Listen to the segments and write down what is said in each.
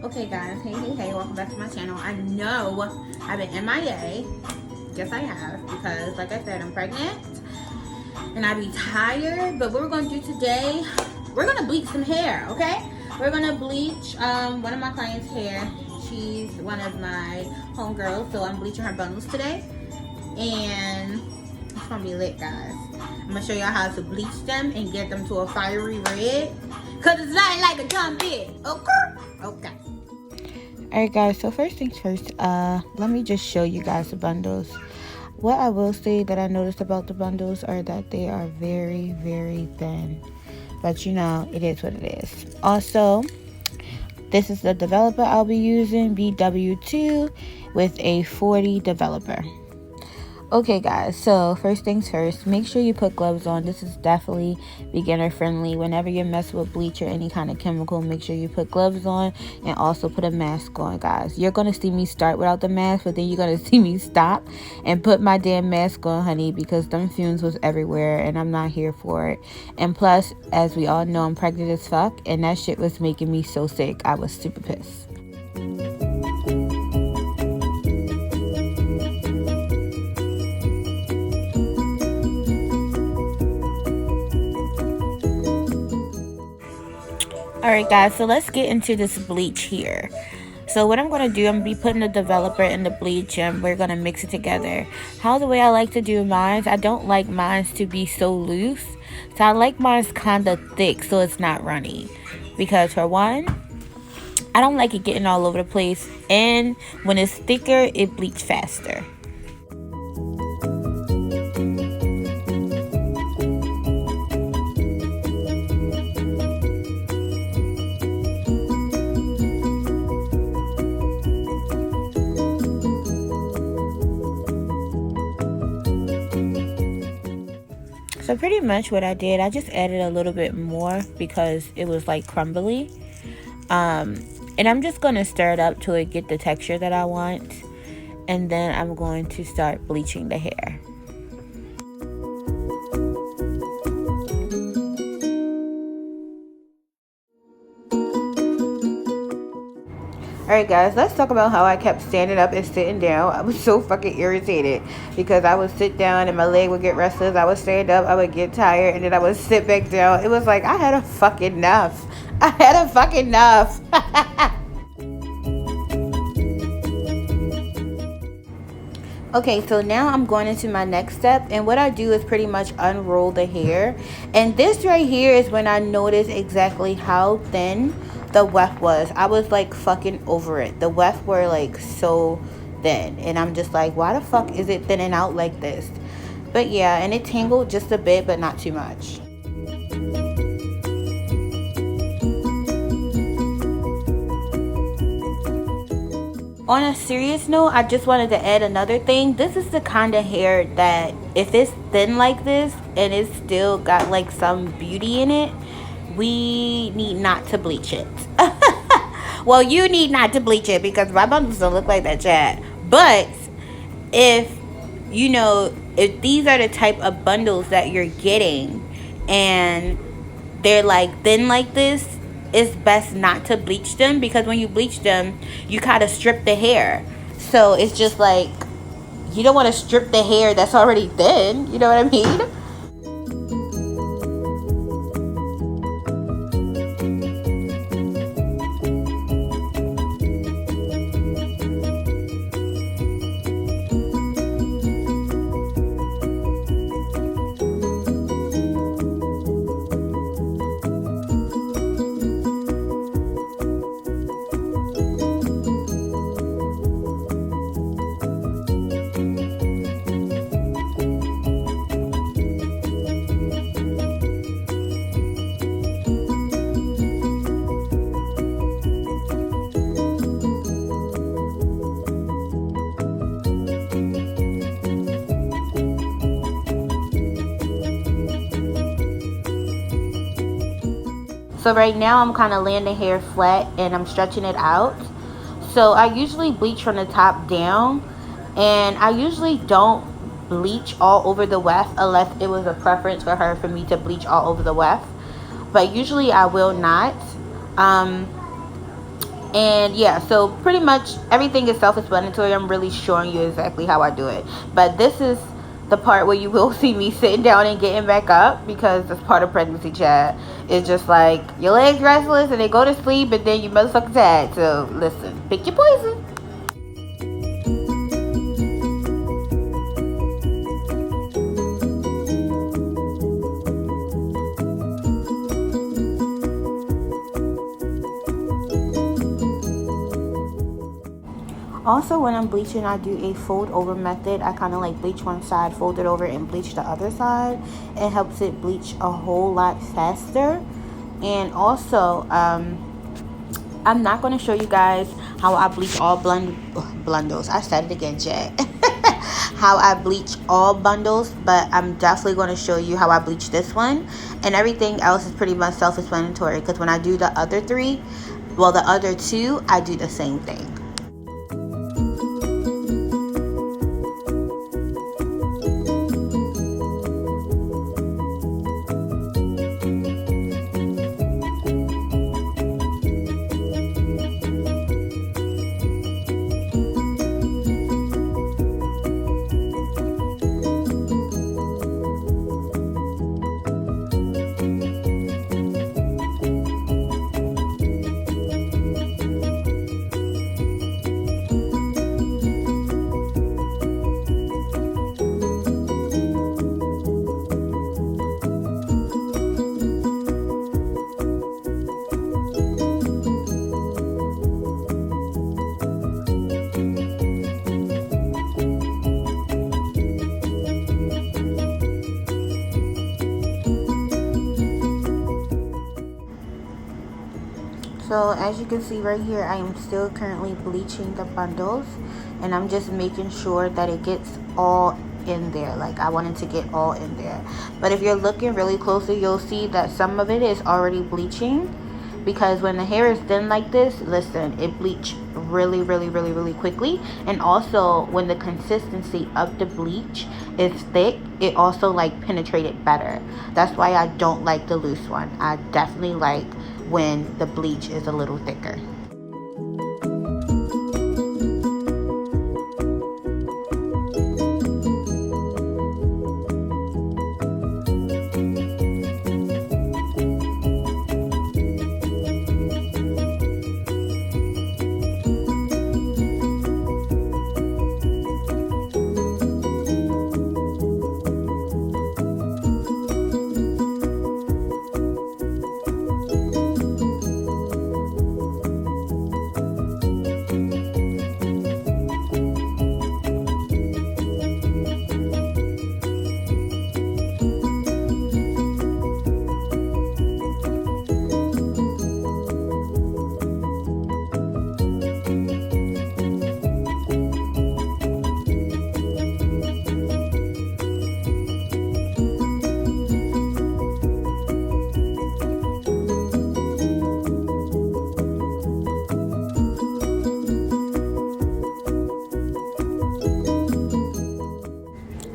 Okay guys, hey, welcome back to my channel. I know I've been MIA. Yes, I have, because like I said, I'm pregnant and I be tired. But what we're gonna do today, we're gonna bleach some hair, okay? We're gonna bleach one of my clients' hair. She's one of my homegirls, so I'm bleaching her bundles today. And it's gonna be lit, guys. I'm gonna show y'all how to bleach them and get them to a fiery red. Cause it's not like a dumb bit, okay? Alright guys, so first things first, let me just show you guys the bundles. What I will say that I noticed about the bundles are that they are very, very thin. But you know, it is what it is. Also, this is the developer I'll be using, BW2 with a 40 developer. Okay guys, so first things first, make sure you put gloves on. This is definitely beginner friendly. Whenever you're messing with bleach or any kind of chemical, make sure you put gloves on and also put a mask on, guys. You're going to see me start without the mask, but then you're going to see me stop and put my damn mask on, honey, because them fumes was everywhere and I'm not here for it. And plus, as we all know, I'm pregnant as fuck and that shit was making me so sick. I was super pissed. Alright guys, so let's get into this bleach here. So what I'm going to do, I'm going to be putting the developer in the bleach and we're going to mix it together. How the way I like to do mine, I don't like mine to be so loose. So I like mine kind of thick so it's not runny. Because for one, I don't like it getting all over the place. And when it's thicker, it bleaches faster. So pretty much what I did, I just added a little bit more because it was like crumbly. And I'm just going to stir it up till it get the texture that I want. And then I'm going to start bleaching the hair. Alright guys, let's talk about how I kept standing up and sitting down. I was so fucking irritated because I would sit down and my leg would get restless. I would stand up, I would get tired, and then I would sit back down. It was like I had a fucking enough. I had a fucking enough. Okay, so now I'm going into my next step, and what I do is pretty much unroll the hair. And this right here is when I noticed exactly how thin the weft was. I was like fucking over it. The weft were like so thin, and I'm just like, why the fuck is it thinning out like this? But yeah, and it tangled just a bit, but not too much. On a serious note, I just wanted to add another thing. This is the kind of hair that if it's thin like this and it's still got like some beauty in it, we need not to bleach it. Well, you need not to bleach it because my bundles don't look like that, chat. But if you know, if these are the type of bundles that you're getting and they're like thin like this, it's best not to bleach them, because when you bleach them, you kind of strip the hair. So it's just like, you don't want to strip the hair that's already thin. You know what I mean? So right now I'm kind of laying the hair flat and I'm stretching it out. So I usually bleach from the top down, and I usually don't bleach all over the weft unless it was a preference for her for me to bleach all over the weft. But usually I will not. And yeah, so pretty much everything is self-explanatory. I'm really showing you exactly how I do it. But this is the part where you will see me sitting down and getting back up, because that's part of pregnancy, chat. It's just like your legs restless and they go to sleep, and then you motherfucking tired. So listen, pick your poison. Also, when I'm bleaching, I do a fold over method. I kind of like bleach one side, fold it over, and bleach the other side. It helps it bleach a whole lot faster. And also, I'm not going to show you guys how I bleach all bundles. I said it again, Jack. How I bleach all bundles, but I'm definitely going to show you how I bleach this one. And everything else is pretty much self-explanatory, because when I do the other three, well, the other two, I do the same thing. So as you can see right here, I am still currently bleaching the bundles, and I'm just making sure that it gets all in there. Like, I want it to get all in there. But if you're looking really closely, you'll see that some of it is already bleaching, because when the hair is thin like this, listen, it bleach really quickly. And also, when the consistency of the bleach is thick, it also like penetrated better. That's why I don't like the loose one. I definitely like when the bleach is a little thicker.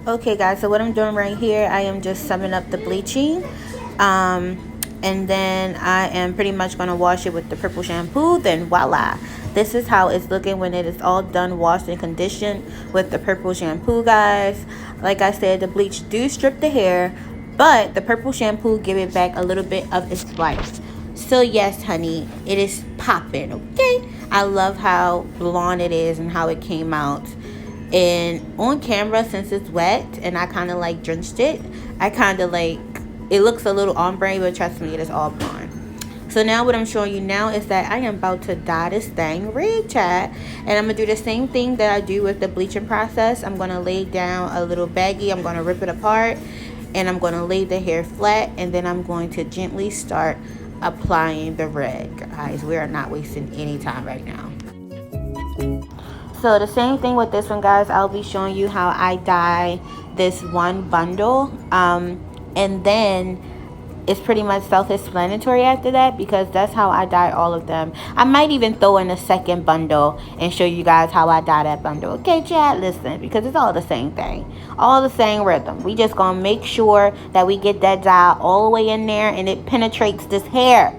Okay guys, so what I'm doing right here, I am just summing up the bleaching, and then I am pretty much going to wash it with the purple shampoo. Then voila, this is how it's looking when it is all done, washed and conditioned with the purple shampoo, guys. Like I said, the bleach do strip the hair, but the purple shampoo give it back a little bit of its life. So yes, honey, it is popping. Okay, I love how blonde it is and how it came out. And on camera, since it's wet and I kind of like drenched it, I kind of like, it looks a little ombre, but trust me, it is all blonde. So now what I'm showing you now is that I am about to dye this thing red, chat. And I'm going to do the same thing that I do with the bleaching process. I'm going to lay down a little baggie. I'm going to rip it apart. And I'm going to lay the hair flat. And then I'm going to gently start applying the red. Guys, we are not wasting any time right now. So the same thing with this one, guys. I'll be showing you how I dye this one bundle. And then it's pretty much self-explanatory after that, because that's how I dye all of them. I might even throw in a second bundle and show you guys how I dye that bundle. Okay, chat, listen, because it's all the same thing. All the same rhythm. We just gonna make sure that we get that dye all the way in there and it penetrates this hair.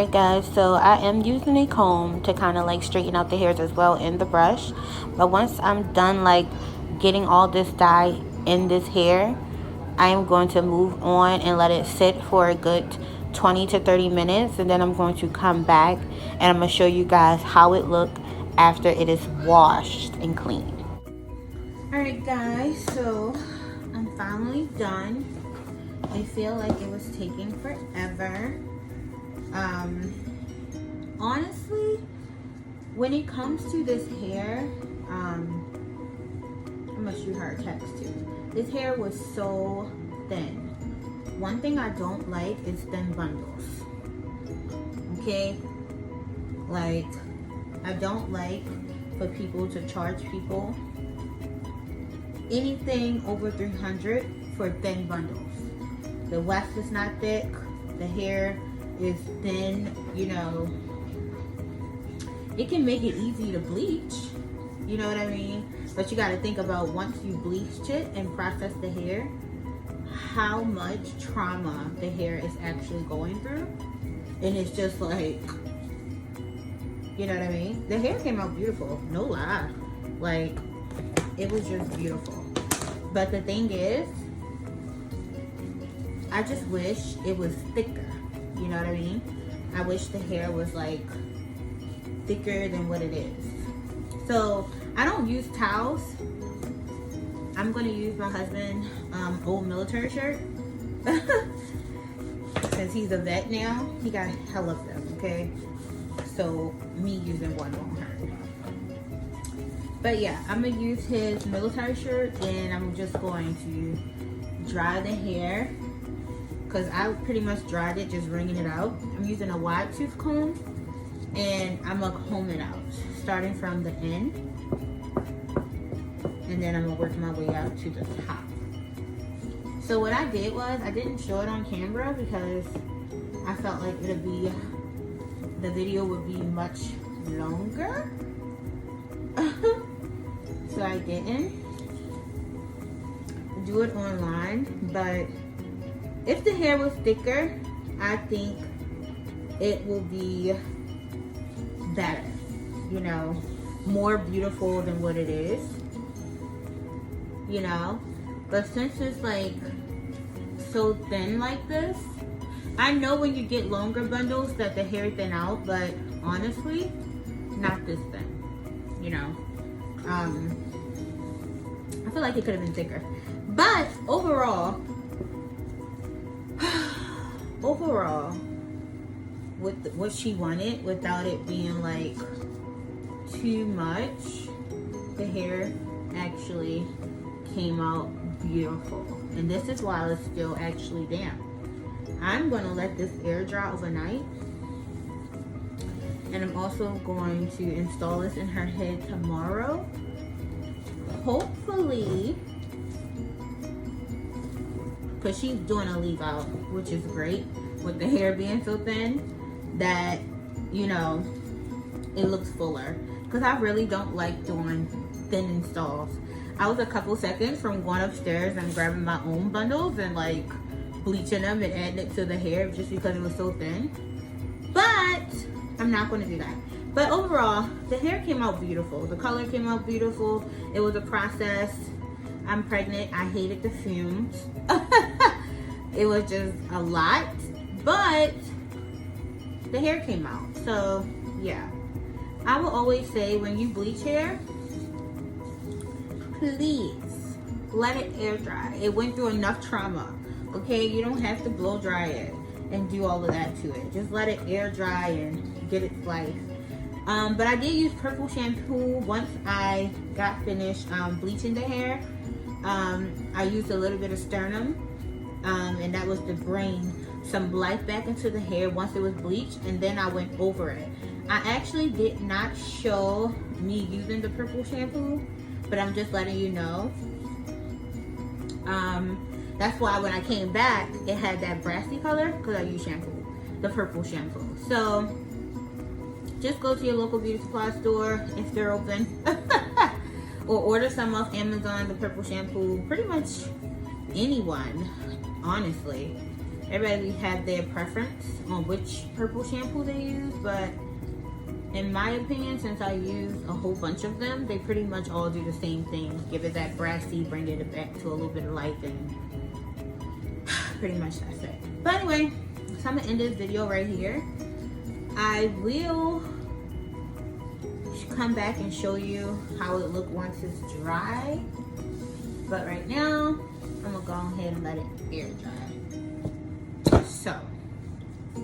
Alright guys, so I am using a comb to kind of like straighten out the hairs as well in the brush. But once I'm done like getting all this dye in this hair, I am going to move on and let it sit for a good 20 to 30 minutes. And then I'm going to come back and I'm going to show you guys how it looked after it is washed and cleaned. Alright guys, so I'm finally done. I feel like it was taking forever. Honestly, when it comes to this hair, I'm gonna shoot her a text too. This hair was so thin. One thing I don't like is thin bundles. Okay? Like, I don't like for people to charge people anything over $300 for thin bundles. The wax is not thick, the hair is thin, you know. It can make it easy to bleach, you know what I mean? But you got to think about once you bleached it and process the hair, how much trauma the hair is actually going through. And it's just like, you know what I mean? The hair came out beautiful, no lie. Like, it was just beautiful. But the thing is, I just wish it was thicker, you know what I mean? I wish the hair was like thicker than what it is. So I don't use towels. I'm gonna use my husband's old military shirt. Since he's a vet now, he got hell of them, okay? So me using one won't hurt. But yeah, I'm gonna use his military shirt and I'm just going to dry the hair, because I pretty much dried it just wringing it out. I'm using a wide tooth comb and I'm gonna comb it out starting from the end, and then I'm gonna work my way out to the top. So what I did was, I didn't show it on camera because I felt like the video would be much longer. So I didn't do it online. But if the hair was thicker, I think it will be better, you know, more beautiful than what it is, you know. But since it's like so thin like this, I know when you get longer bundles that the hair thin out, but honestly, not this thin, you know. I feel like it could have been thicker, but overall, with what she wanted, without it being like too much, the hair actually came out beautiful. And this is while it's still actually damp. I'm gonna let this air dry overnight, and I'm also going to install this in her head tomorrow. Hopefully, because she's doing a leave out, which is great with the hair being so thin that, you know, it looks fuller. Because I really don't like doing thin installs. I was a couple seconds from going upstairs and grabbing my own bundles and like bleaching them and adding it to the hair just because it was so thin. But I'm not going to do that. But overall, the hair came out beautiful. The color came out beautiful. It was a process. I'm pregnant. I hated the fumes. It was just a lot. But the hair came out. So, yeah. I will always say, when you bleach hair, please let it air dry. It went through enough trauma. Okay? You don't have to blow dry it and do all of that to it. Just let it air dry and get it sliced. But I did use purple shampoo once I got finished bleaching the hair. I used a little bit of sternum, and that was to bring some life back into the hair once it was bleached, and then I went over it. I actually did not show me using the purple shampoo, but I'm just letting you know. That's why when I came back, it had that brassy color, because I used shampoo, the purple shampoo. So just go to your local beauty supply store if they're open, or order some off Amazon, the purple shampoo. Pretty much anyone, honestly. everybody have their preference on which purple shampoo they use, but in my opinion, since I use a whole bunch of them, they pretty much all do the same thing. Give it that brassy, bring it back to a little bit of life, and pretty much that's it. But anyway, so I'm gonna end this video right here. I will come back and show you how it look once it's dry. But right now, I'm gonna go ahead and let it air dry. So,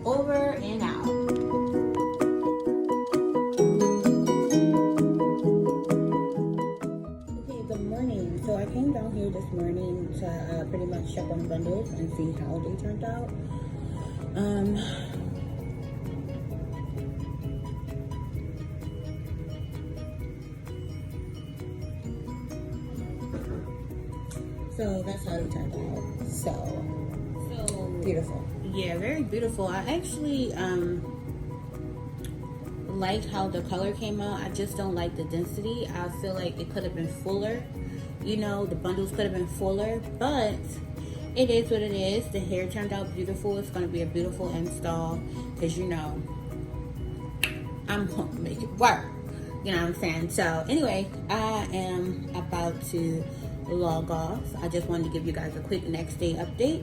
over and out. So I came down here this morning to pretty much check on the bundles and see how they turned out. So that's how they turned out. So beautiful. Yeah, very beautiful. I actually liked how the color came out. I just don't like the density. I feel like it could have been fuller. You know, the bundles could have been fuller, but it is what it is. The hair turned out beautiful. It's going to be a beautiful install because, you know, I'm going to make it work. You know what I'm saying? So, anyway, I am about to log off. I just wanted to give you guys a quick next day update.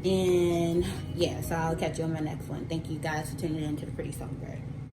And, yeah, so I'll catch you on my next one. Thank you guys for tuning in to the Pretty Songbird.